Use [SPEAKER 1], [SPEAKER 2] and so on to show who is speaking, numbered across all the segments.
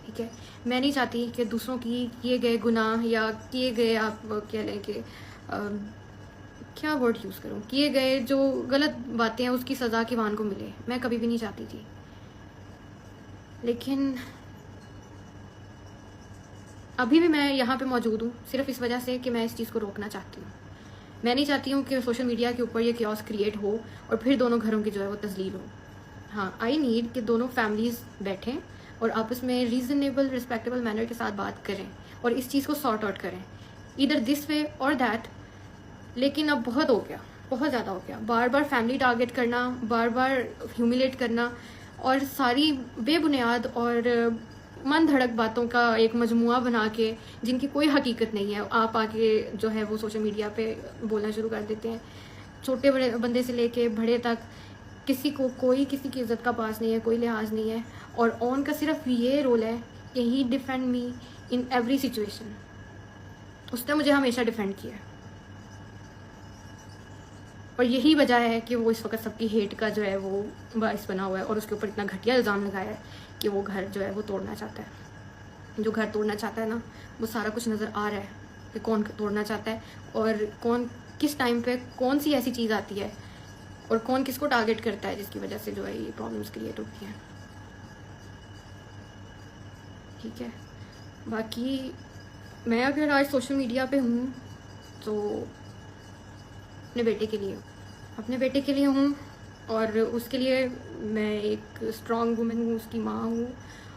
[SPEAKER 1] ठीक है। मैं नहीं चाहती कि दूसरों की किए गए गुनाह या किए गए, आप कह लें कि क्या वर्ड यूज़ करूँ, किए गए जो गलत बातें हैं उसकी सज़ा किवान को मिले, मैं कभी भी नहीं चाहती थी। लेकिन अभी भी मैं यहाँ पे मौजूद हूँ सिर्फ इस वजह से कि मैं इस चीज़ को रोकना चाहती हूँ। मैं नहीं चाहती हूँ कि सोशल मीडिया के ऊपर ये क्योस क्रिएट हो और फिर दोनों घरों की जो है वो तजलील हो। हाँ, आई नीड कि दोनों फैमिलीज़ बैठें और आपस में रीज़नेबल रिस्पेक्टेबल मैनर के साथ बात करें और इस चीज़ को सॉर्ट आउट करें, इधर दिस वे और दैट। लेकिन अब बहुत हो गया, बहुत ज़्यादा हो गया। बार बार फैमिली टारगेट करना, बार बार ह्यूमिलेट करना और सारी बेबुनियाद और मन धड़क बातों का एक मजमुआ बना के जिनकी कोई हकीकत नहीं है, आप आके जो है वो सोशल मीडिया पे बोलना शुरू कर देते हैं। छोटे बड़े बंदे से लेके बड़े तक किसी को कोई किसी की इज्जत का पास नहीं है, कोई लिहाज नहीं है। और ऑन का सिर्फ ये रोल है कि he defend me in every situation. उसने मुझे हमेशा डिफेंड किया है और यही वजह है कि वो इस वक्त सबकी हेट का जो है वो बाइस बना हुआ है और उसके ऊपर इतना घटिया इल्ज़ाम लगाया है कि वो घर जो है वो तोड़ना चाहता है। जो घर तोड़ना चाहता है ना, वो सारा कुछ नज़र आ रहा है कि कौन तोड़ना चाहता है और कौन किस टाइम पे कौन सी ऐसी चीज़ आती है और कौन किसको टारगेट करता है जिसकी वजह से जो है ये प्रॉब्लम्स क्रिएट होती हैं। ठीक है, बाकी मैं अगर आज सोशल मीडिया पे हूँ तो अपने बेटे के लिए हूँ और उसके लिए मैं एक स्ट्रॉन्ग वुमेन हूँ, उसकी माँ हूँ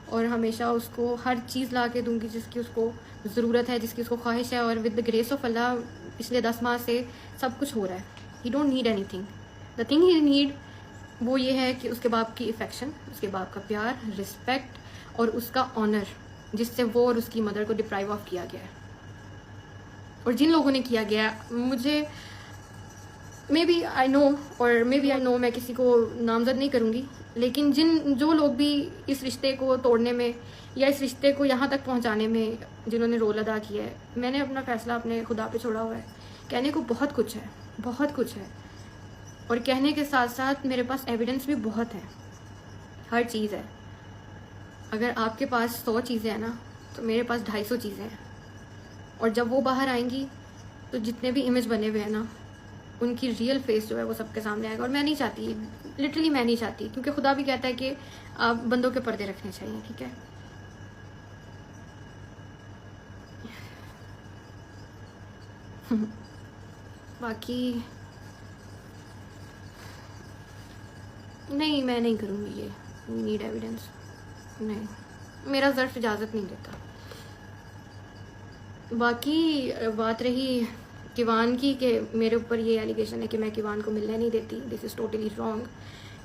[SPEAKER 1] और हमेशा उसको हर चीज़ ला के दूँगी जिसकी उसको ज़रूरत है, जिसकी उसको ख्वाहिश है। और विद द ग्रेस ऑफ अल्लाह पिछले 10 माह से सब कुछ हो रहा है। ही don't need anything, the thing he need वो ये है कि उसके बाप की इफेक्शन, उसके बाप का प्यार, रिस्पेक्ट और उसका ऑनर, जिससे वो और उसकी मदर को डिप्राइव ऑफ किया गया है। और जिन लोगों ने किया गया, मुझे मे बी आई नो मैं किसी को नामजद नहीं करूँगी, लेकिन जो लोग भी इस रिश्ते को तोड़ने में या इस रिश्ते को यहाँ तक पहुँचाने में जिन्होंने रोल अदा किया है, मैंने अपना फ़ैसला अपने खुदा पे छोड़ा हुआ है। कहने को बहुत कुछ है, बहुत कुछ है, और कहने के साथ साथ मेरे पास एविडेंस भी बहुत है, हर चीज़ है। अगर आपके पास 100 चीज़ें हैं ना, तो मेरे पास 250 चीज़ें हैं। और जब वो बाहर आएंगी तो जितने भी इमेज बने हुए हैं ना, उनकी रियल फेस जो है वो सबके सामने आएगा। और मैं नहीं चाहती, लिटरली मैं नहीं चाहती, क्योंकि खुदा भी कहता है कि आप बंदों के पर्दे रखने चाहिए। ठीक है, बाकी नहीं, मैं नहीं करूँगी ये नीड एविडेंस, नहीं, मेरा ज़र्फ इजाज़त नहीं देता। बाकी बात रही किवान की कि मेरे ऊपर ये एलिगेशन है कि मैं किवान को मिलने नहीं देती, दिस इज़ टोटली रॉन्ग।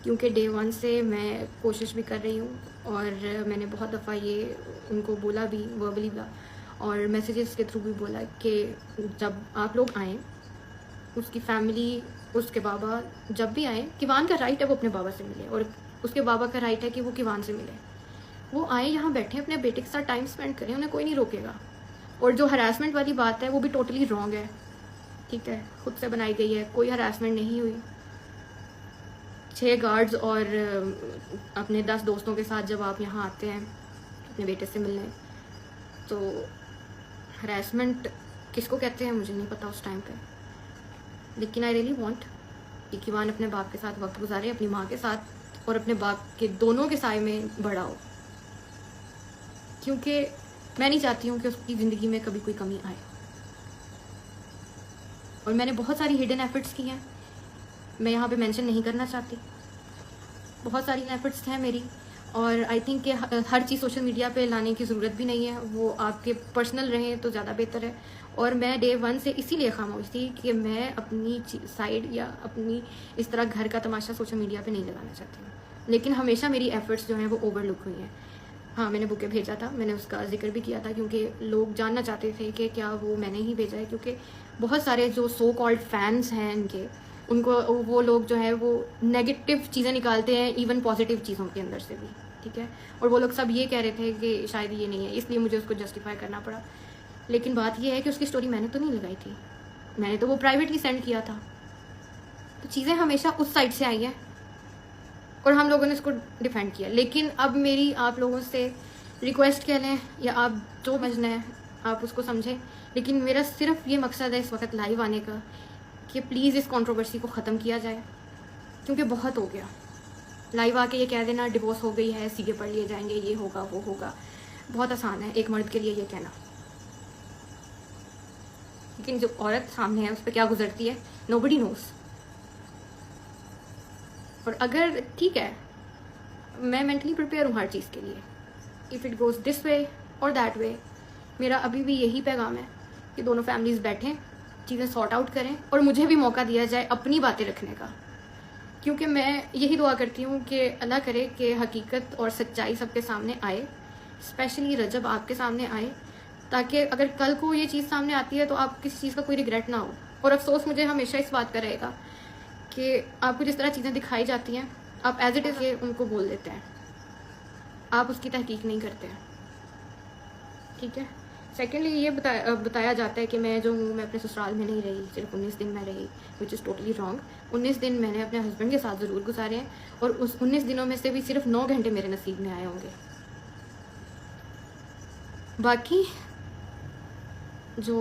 [SPEAKER 1] क्योंकि डे 1 से मैं कोशिश भी कर रही हूँ और मैंने बहुत दफ़ा ये उनको बोला भी, वर्बली बोला और मैसेजेस के थ्रू भी बोला कि जब आप लोग आएँ, उसकी फैमिली, उसके बाबा जब भी आए, किवान का राइट है वो अपने बाबा से मिले और उसके बाबा का राइट है कि वो किवान से मिले। वो आए, यहाँ बैठे, अपने बेटे के साथ टाइम स्पेंड करें, उन्हें कोई नहीं रोकेगा। और जो हरासमेंट वाली बात है वो भी टोटली रॉन्ग है। ठीक है, खुद से बनाई गई है, कोई हरासमेंट नहीं हुई। 6 गार्ड्स और अपने 10 दोस्तों के साथ जब आप यहाँ आते हैं अपने बेटे से मिलने, तो हरासमेंट किसको कहते हैं मुझे नहीं पता उस टाइम पे, लेकिन आई रियली वांट कि किवान अपने बाप के साथ वक्त गुजारे, अपनी माँ के साथ, और अपने बाप के दोनों के साए में बड़ा हो, क्योंकि मैं नहीं चाहती हूँ कि उसकी ज़िंदगी में कभी कोई कमी आए। और मैंने बहुत सारी हिडन एफर्ट्स की हैं, मैं यहाँ पे मेंशन नहीं करना चाहती। बहुत सारी एफर्ट्स हैं मेरी, और आई थिंक कि हर चीज़ सोशल मीडिया पे लाने की ज़रूरत भी नहीं है, वो आपके पर्सनल रहें तो ज़्यादा बेहतर है। और मैं डे 1 से इसीलिए खामोश थी कि मैं अपनी साइड या अपनी इस तरह घर का तमाशा सोशल मीडिया पे नहीं लगाना चाहती हूँ। लेकिन हमेशा मेरी एफ़र्ट्स जो हैं वो ओवरलुक हुई हैं। हाँ, मैंने बुके भेजा था, मैंने उसका जिक्र भी किया था, क्योंकि लोग जानना चाहते थे कि क्या वो मैंने ही भेजा है, क्योंकि बहुत सारे जो सो कॉल्ड फैंस हैं इनके, उनको वो लोग जो है वो नेगेटिव चीज़ें निकालते हैं इवन पॉजिटिव चीज़ों के अंदर से भी। ठीक है, और वो लोग सब ये कह रहे थे कि शायद ये नहीं है, इसलिए मुझे उसको जस्टिफाई करना पड़ा। लेकिन बात ये है कि उसकी स्टोरी मैंने तो नहीं लगाई थी, मैंने तो वो प्राइवेटली सेंड किया था। तो चीज़ें हमेशा उस साइड से आई हैं और हम लोगों ने इसको डिफेंड किया। लेकिन अब मेरी आप लोगों से रिक्वेस्ट कह लें या आप जो समझना है आप उसको समझें, लेकिन मेरा सिर्फ ये मकसद है इस वक्त लाइव आने का कि प्लीज़ इस कंट्रोवर्सी को ख़त्म किया जाए, क्योंकि बहुत हो गया। लाइव आके ये कह देना डिवोर्स हो गई है, सीधे पढ़ लिए जाएंगे, ये होगा वो होगा, बहुत आसान है एक मर्द के लिए ये कहना, लेकिन जो औरत सामने है उस पर क्या गुजरती है नोबडी नोस। और अगर ठीक है, मैं मेंटली प्रिपेयर हूँ हर चीज़ के लिए, if it goes this way और दैट वे, मेरा अभी भी यही पैगाम है कि दोनों फैमिलीज़ बैठें, चीज़ें सॉर्ट आउट करें और मुझे भी मौका दिया जाए अपनी बातें रखने का, क्योंकि मैं यही दुआ करती हूँ कि अल्लाह करे कि हकीकत और सच्चाई सबके सामने आए, स्पेशली रजब आपके सामने आए, ताकि अगर कल को ये चीज़ सामने आती है तो आप किसी चीज़ का कोई रिग्रेट ना हो। और अफसोस मुझे हमेशा इस बात का रहेगा कि आपको जिस तरह चीज़ें दिखाई जाती हैं आप एज इट इज़ ये उनको बोल देते हैं, आप उसकी तहकीक नहीं करते हैं, ठीक है। सेकेंडली ये बताया जाता है कि मैं जो हूँ मैं अपने ससुराल में नहीं रही, सिर्फ 19 दिन मैं रही, विच इज़ टोटली रॉन्ग। 19 दिन मैंने अपने हस्बैंड के साथ ज़रूर गुजारे हैं, और उस 19 दिनों में से भी सिर्फ 9 घंटे मेरे नसीब में आए होंगे। बाकी जो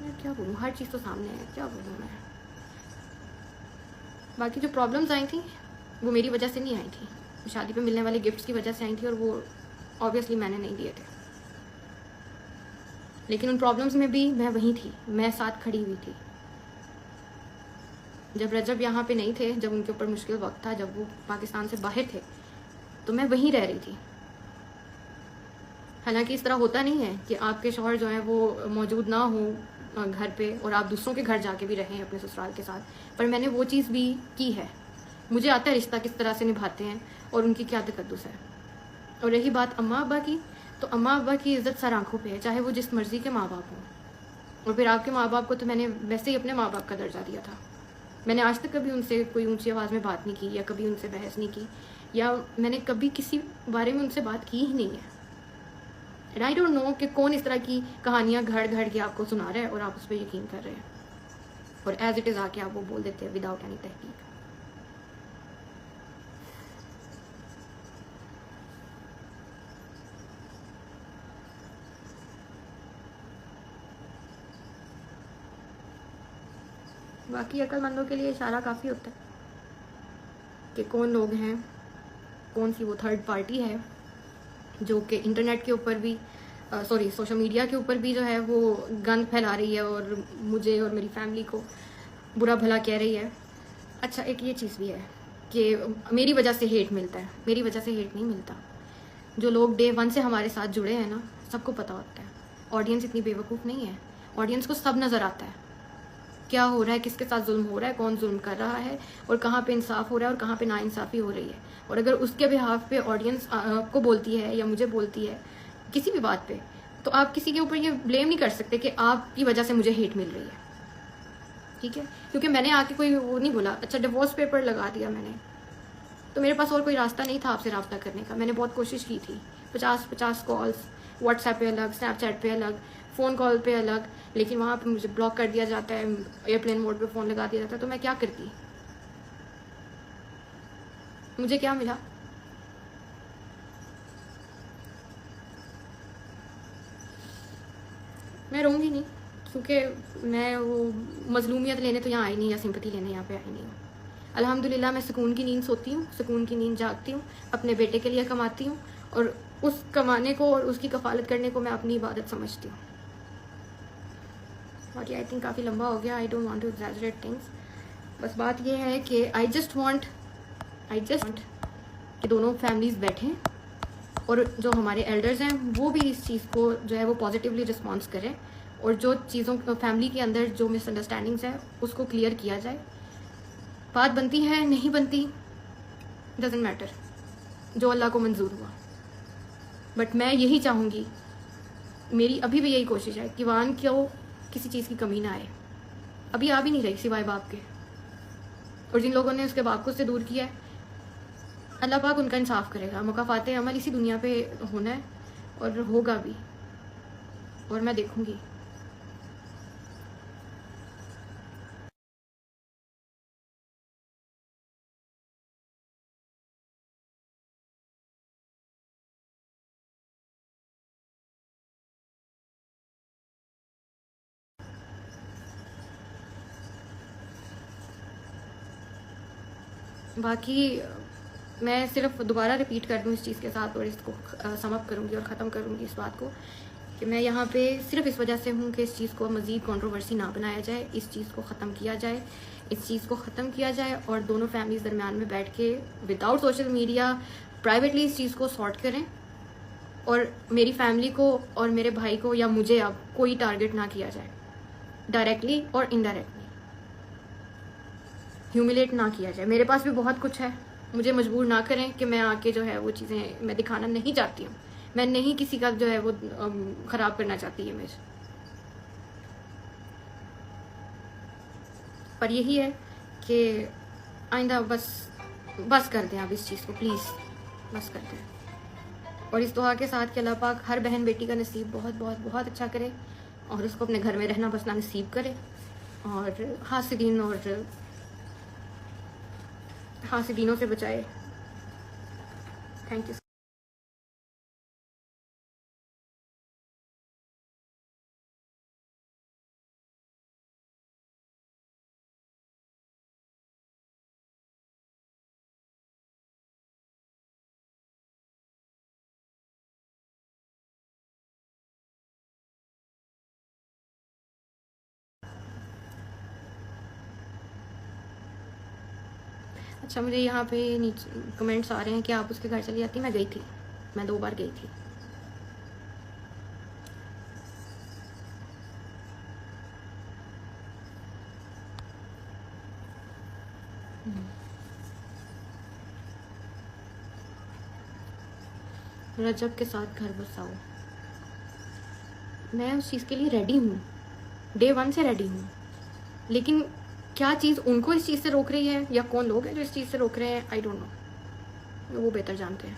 [SPEAKER 1] मैं क्या बोलूँ, हर चीज़ तो सामने है, क्या बोलूँ मैं। बाकी जो प्रॉब्लम्स आई थी वो मेरी वजह से नहीं आई थी, शादी पे मिलने वाले गिफ्ट्स की वजह से आई थी, और वो ऑब्वियसली मैंने नहीं दिए थे, लेकिन उन प्रॉब्लम्स में भी मैं वहीं थी, मैं साथ खड़ी हुई थी। जब रजब यहाँ पे नहीं थे, जब उनके ऊपर मुश्किल वक्त था, जब वो पाकिस्तान से बाहर थे, तो मैं वहीं रह रही थी। हालांकि इस तरह होता नहीं है कि आपके शौहर जो हैं वो मौजूद ना हो घर पे और आप दूसरों के घर जाके भी रहें अपने ससुराल के साथ, पर मैंने वो चीज़ भी की है। मुझे आता है रिश्ता किस तरह से निभाते हैं और उनकी क्या तकद्दुस है। और रही बात अम्मा अब्बा की, तो अम्मा अब्बा की इज़्ज़त सर आँखों पे है, चाहे वो जिस मर्ज़ी के माँ बाप हों। और फिर आपके माँ बाप को तो मैंने वैसे ही अपने माँ बाप का दर्जा दिया था। मैंने आज तक कभी उनसे कोई ऊंची आवाज़ में बात नहीं की, या कभी उनसे बहस नहीं की, या मैंने कभी किसी बारे में उनसे बात की ही नहीं है। एंड आई डोंट नो कि कौन इस तरह की कहानियाँ घड़ घड़ के आपको सुना रहा है और आप उस पर यकीन कर रहे हैं, और एज इट इज़ आके आप वो बोल देते हैं विदाउट एनी तहकीक। बाकी अक्लमंदों के लिए इशारा काफ़ी होता है कि कौन लोग हैं, कौन सी वो थर्ड पार्टी है जो कि इंटरनेट के ऊपर भी सोशल मीडिया के ऊपर भी जो है वो गंद फैला रही है और मुझे और मेरी फैमिली को बुरा भला कह रही है। अच्छा, एक ये चीज़ भी है कि मेरी वजह से हेट मिलता है, मेरी वजह से हेट नहीं मिलता। जो लोग डे 1 से हमारे साथ जुड़े हैं ना, सबको पता होता है। ऑडियंस इतनी बेवकूफ़ नहीं है, ऑडियंस को सब नज़र आता है क्या हो रहा है, किसके साथ जुल्म हो रहा है, कौन जुल्म कर रहा है, और कहाँ पे इंसाफ हो रहा है और कहाँ पे नाइंसाफ़ी हो रही है। और अगर उसके बिहाफ पे ऑडियंस आपको बोलती है या मुझे बोलती है किसी भी बात पे, तो आप किसी के ऊपर ये ब्लेम नहीं कर सकते कि आपकी वजह से मुझे हेट मिल रही है, ठीक है। क्योंकि मैंने आके कोई वो नहीं बोला, अच्छा डिवोर्स पेपर लगा दिया मैंने, तो मेरे पास और कोई रास्ता नहीं था आपसे रब्ता करने का। मैंने बहुत कोशिश की थी, 50 कॉल्स, व्हाट्सएप पे अलग, स्नैपचैट पे अलग, फ़ोन कॉल पे अलग, लेकिन वहाँ पे मुझे ब्लॉक कर दिया जाता है, एयरप्लेन मोड पे फ़ोन लगा दिया जाता है। तो मैं क्या करती, मुझे क्या मिला? मैं रहूँगी नहीं, क्योंकि मैं वो मजलूमियत लेने तो यहाँ आई नहीं, या सिंपैथी लेने यहाँ पे आई नहीं हूँ। अल्हम्दुलिल्लाह मैं सुकून की नींद सोती हूँ, सुकून की नींद जागती हूँ, अपने बेटे के लिए कमाती हूँ, और उस कमाने को और उसकी कफालत करने को मैं अपनी इबादत समझती हूँ। बाकी आई थिंक काफ़ी लंबा हो गया, I don't want to exaggerate things. बस बात ये है कि आई जस्ट वांट कि दोनों फैमिलीज़ बैठें, और जो हमारे एल्डर्स हैं वो भी इस चीज़ को जो है वो पॉजिटिवली रिस्पॉन्स करें, और जो चीज़ों फैमिली के अंदर जो मिसअंडरस्टैंडिंग्स हैं उसको क्लियर किया जाए। बात बनती है नहीं बनती, डजेंट मैटर, जो अल्लाह को मंजूर हुआ। बट मैं यही चाहूँगी, मेरी अभी भी यही कोशिश है कि वान को किसी चीज़ की कमी ना आए। अभी आ भी नहीं रही सिवाय बाप के, और जिन लोगों ने उसके बाप को उससे दूर किया है, अल्लाह पाक उनका इंसाफ करेगा। मुकाफ़ाते अमल इसी दुनिया पे होना है, और होगा भी, और मैं देखूँगी। बाकी मैं सिर्फ दोबारा रिपीट कर दूँ इस चीज़ के साथ और इसको सम अप करूँगी और ख़त्म करूँगी इस बात को कि मैं यहाँ पे सिर्फ इस वजह से हूँ कि इस चीज़ को मज़ीद कंट्रोवर्सी ना बनाया जाए, इस चीज़ को ख़त्म किया जाए, इस चीज़ को ख़त्म किया जाए और दोनों फैमिलीज़ दरमियान में बैठ के विदाउट सोशल मीडिया प्राइवेटली इस चीज़ को सॉर्ट करें और मेरी फैमिली को और मेरे भाई को या मुझे अब कोई टारगेट ना किया जाए, डायरेक्टली और इनडायरेक्टली ह्यूमिलेट ना किया जाए। मेरे पास भी बहुत कुछ है, मुझे मजबूर ना करें कि मैं आके जो है वो चीज़ें मैं दिखाना नहीं चाहती हूँ, मैं नहीं किसी का जो है वो ख़राब करना चाहती इमेज। पर यही है कि आइंदा बस कर दें आप इस चीज़ को, प्लीज़ बस कर दें। और इस दुआ के साथ कि अल्लाह पाक हर बहन बेटी का नसीब बहुत बहुत बहुत अच्छा करे और उसको अपने घर में रहना बसना नसीब करे और हासिदीनों से बचाए। Thank you. अच्छा, मुझे यहाँ पे नीचे कमेंट्स आ रहे हैं कि आप उसके घर चली जाती। मैं गई थी, मैं 2 बार गई थी। रजब के साथ घर बसाओ, मैं उस चीज़ के लिए रेडी हूँ, डे 1 से रेडी हूँ, लेकिन क्या चीज़ उनको इस चीज़ से रोक रही है या कौन लोग हैं जो इस चीज़ से रोक रहे हैं, आई डोंट नो, वो बेहतर जानते हैं।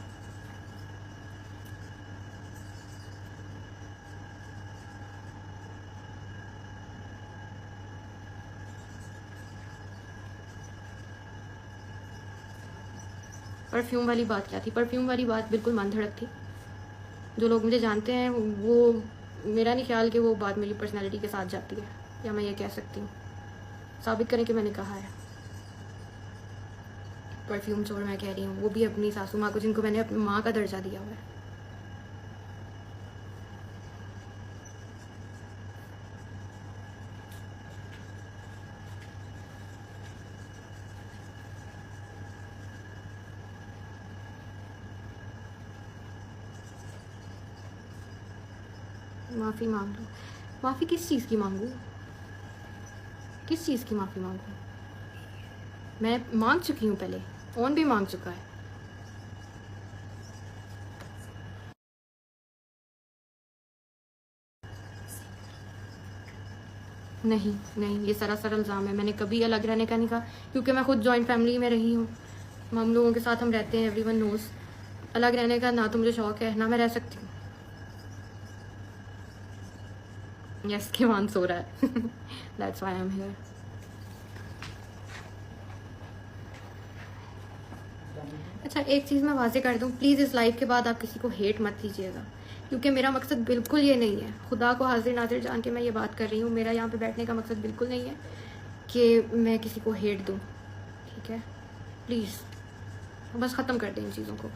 [SPEAKER 1] परफ्यूम वाली बात क्या थी? परफ्यूम वाली बात बिल्कुल मन धड़क थी। जो लोग मुझे जानते हैं वो, मेरा नहीं ख्याल कि वो बात मेरी पर्सनैलिटी के साथ जाती है, या मैं ये कह सकती हूँ, साबित करें कि मैंने कहा है। परफ्यूम चोर मैं कह रही हूँ, वो भी अपनी सासू माँ को, जिनको मैंने अपनी माँ का दर्जा दिया हुआ है। माफ़ी मांग लो। माफ़ी किस चीज़ की मांगूँ? किस चीज़ की माफ़ी मांगूँ? मैं मांग चुकी हूँ पहले, ओन भी मांग चुका है। नहीं नहीं, ये सरासर इल्ज़ाम है। मैंने कभी अलग रहने का नहीं कहा, क्योंकि मैं खुद जॉइंट फैमिली में रही हूँ, हम लोगों के साथ हम रहते हैं, एवरीवन नोज़। अलग रहने का ना तो मुझे शौक़ है, ना मैं रह सकती हूँ। यस, के मान सो रहा है। That's why I am here. अच्छा, एक चीज़ मैं वाज़े कर दूँ, प्लीज़ इस लाइव के बाद आप किसी को हेट मत कीजिएगा, क्योंकि मेरा मकसद बिल्कुल ये नहीं है। खुदा को हाजिर नाजिर जान के मैं ये बात कर रही हूँ, मेरा यहाँ पे बैठने का मकसद बिल्कुल नहीं है कि मैं किसी को हेट दूँ, ठीक है? प्लीज़ बस ख़त्म कर दें इन चीज़ों को।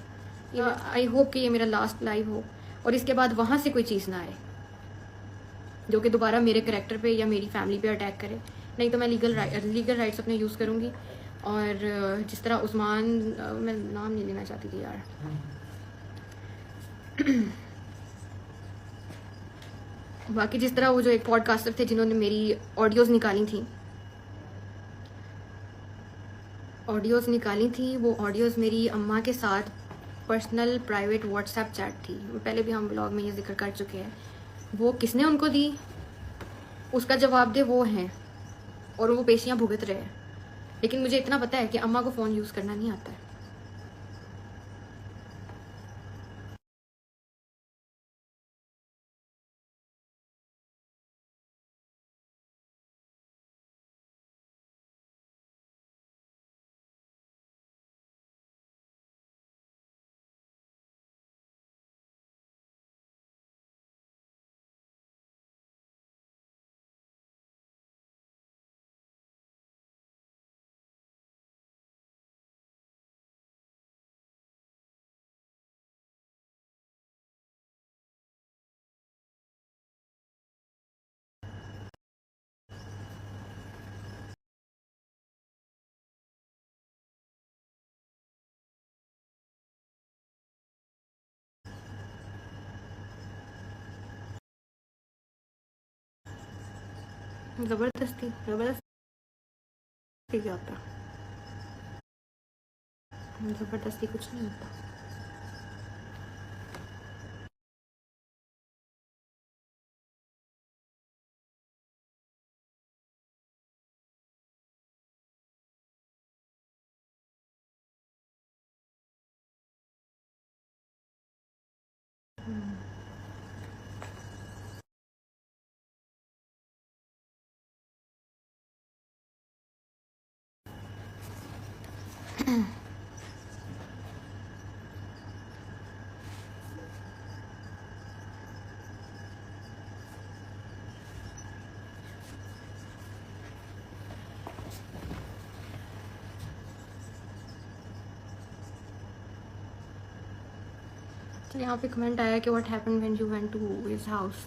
[SPEAKER 1] आई होप कि ये मेरा लास्ट लाइव हो और इसके बाद वहाँ से कोई चीज़ ना आए जो कि दोबारा मेरे करैक्टर पे या मेरी फैमिली पे अटैक करे। नहीं तो मैं लीगल राइट्स अपने यूज़ करूँगी। और जिस तरह उस्मान, मैं नाम नहीं लेना चाहती थी यार, बाकी जिस तरह वो जो एक पॉडकास्टर थे जिन्होंने मेरी ऑडियोज़ निकाली थी, वो ऑडियोज़ मेरी अम्मा के साथ पर्सनल प्राइवेट व्हाट्सएप चैट थी। पहले भी हम ब्लॉग में ये जिक्र कर चुके हैं। वो किसने उनको दी, उसका जवाब दे वो हैं, और वो पेशियाँ भुगत रहे हैं। लेकिन मुझे इतना पता है कि अम्मा को फ़ोन यूज़ करना नहीं आता है। ज़बरदस्ती क्या होता है? ज़बरदस्ती कुछ नहीं होता। तो यहाँ पे कमेंट आया कि what happened when you went to his house.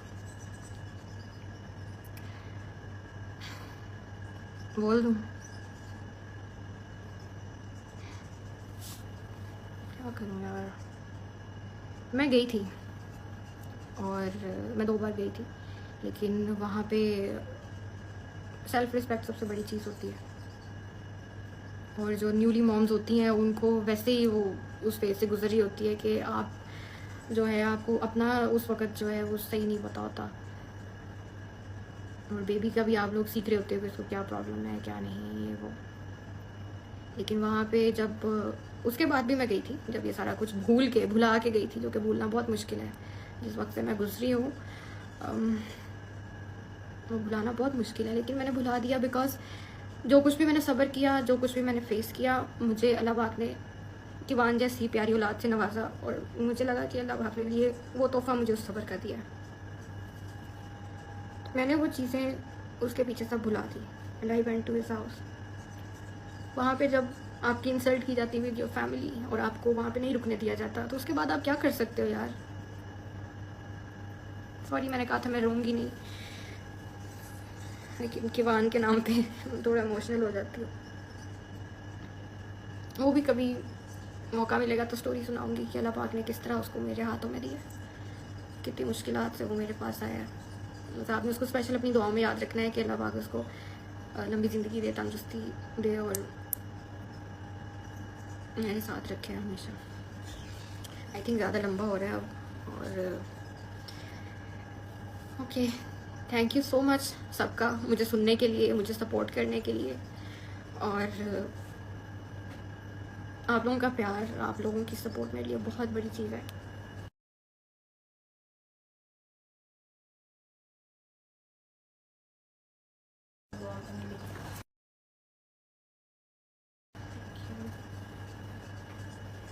[SPEAKER 1] बोल दूँ? क्या करूँ यार। मैं गई थी और मैं 2 बार गई थी, लेकिन वहाँ पे सेल्फ रिस्पेक्ट सबसे बड़ी चीज़ होती है। और जो न्यूली मॉम्स होती हैं उनको वैसे ही वो उस फेज से गुजरी होती है कि आप जो है आपको अपना उस वक़्त जो है वो सही नहीं पता होता, और बेबी का भी आप लोग सीख रहे होते हो कि उसको क्या प्रॉब्लम है क्या नहीं, ये वो। लेकिन वहाँ पे जब उसके बाद भी मैं गई थी, जब ये सारा कुछ भुला के गई थी, जो कि भूलना बहुत मुश्किल है। जिस वक्त से मैं गुजरी हूँ वो भुलाना बहुत मुश्किल है, लेकिन मैंने भुला दिया बिकॉज जो कुछ भी मैंने सब्र किया, जो कुछ भी मैंने फेस किया, मुझे अल्लाह पाक ने किवान जैसी प्यारी औलाद से नवाजा, और मुझे लगा कि अल्लाह पाक ने लिए वो तोहफ़ा मुझे उस सब्र का दिया। मैंने वो चीज़ें उसके पीछे सब भुला दी and I went to his house. वहाँ पे जब आपकी इंसल्ट की जाती है विद योर फैमिली और आपको वहाँ पे नहीं रुकने दिया जाता, तो उसके बाद आप क्या कर सकते हो यार। सॉरी, मैंने कहा था मैं रोऊंगी नहीं, लेकिन किवान के नाम पे थोड़ा इमोशनल हो जाती हूँ। वो भी कभी मौका मिलेगा तो स्टोरी सुनाऊंगी कि अल्लाह पाक ने किस तरह उसको मेरे हाथों में दिया, कितनी मुश्किलात से वो मेरे पास आया। तो आपने उसको स्पेशल अपनी दुआओं में याद रखना है कि अल्लाह पाक उसको लंबी ज़िंदगी दे, तंदुरुस्ती दे और मेरे साथ रखे हमेशा। आई थिंक ज़्यादा लंबा हो रहा है अब। और okay, thank you so much सबका मुझे सुनने के लिए, मुझे सपोर्ट करने के लिए, और आप लोगों का प्यार, आप लोगों की सपोर्ट मेरे लिए बहुत बड़ी चीज़ है।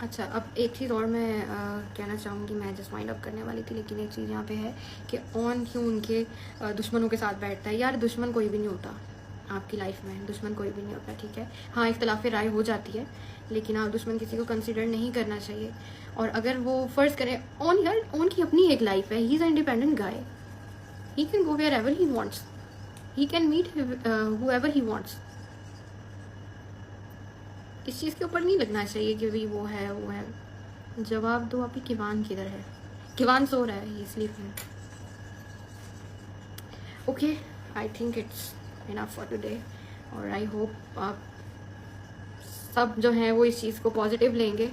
[SPEAKER 1] अच्छा, अब एक चीज़ और मैं कहना चाहूँगी, मैं जस्ट वाइंड अप करने वाली थी, लेकिन एक चीज़ यहाँ पे है कि ऑन क्यों उनके दुश्मनों के साथ बैठता है। यार दुश्मन कोई भी नहीं होता आपकी लाइफ में, दुश्मन कोई भी नहीं होता, ठीक है। हाँ, इख्तलाफ राय हो जाती है, लेकिन आप दुश्मन किसी को कंसिडर नहीं करना चाहिए। और अगर वो फ़र्ज़ करें ऑन, यार ऑन की अपनी एक लाइफ है, he is independent guy, he can go wherever he wants, he can meet whoever he wants. इस चीज़ के ऊपर नहीं लगना चाहिए कि भाई वो है। जवाब दो अभी, किवान किधर है? किवान सो रहा है, इसलिए okay, I think it's enough for today, और आई होप आप सब जो हैं वो इस चीज़ को पॉजिटिव लेंगे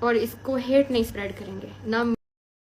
[SPEAKER 1] और इसको हेट नहीं स्प्रेड करेंगे ना।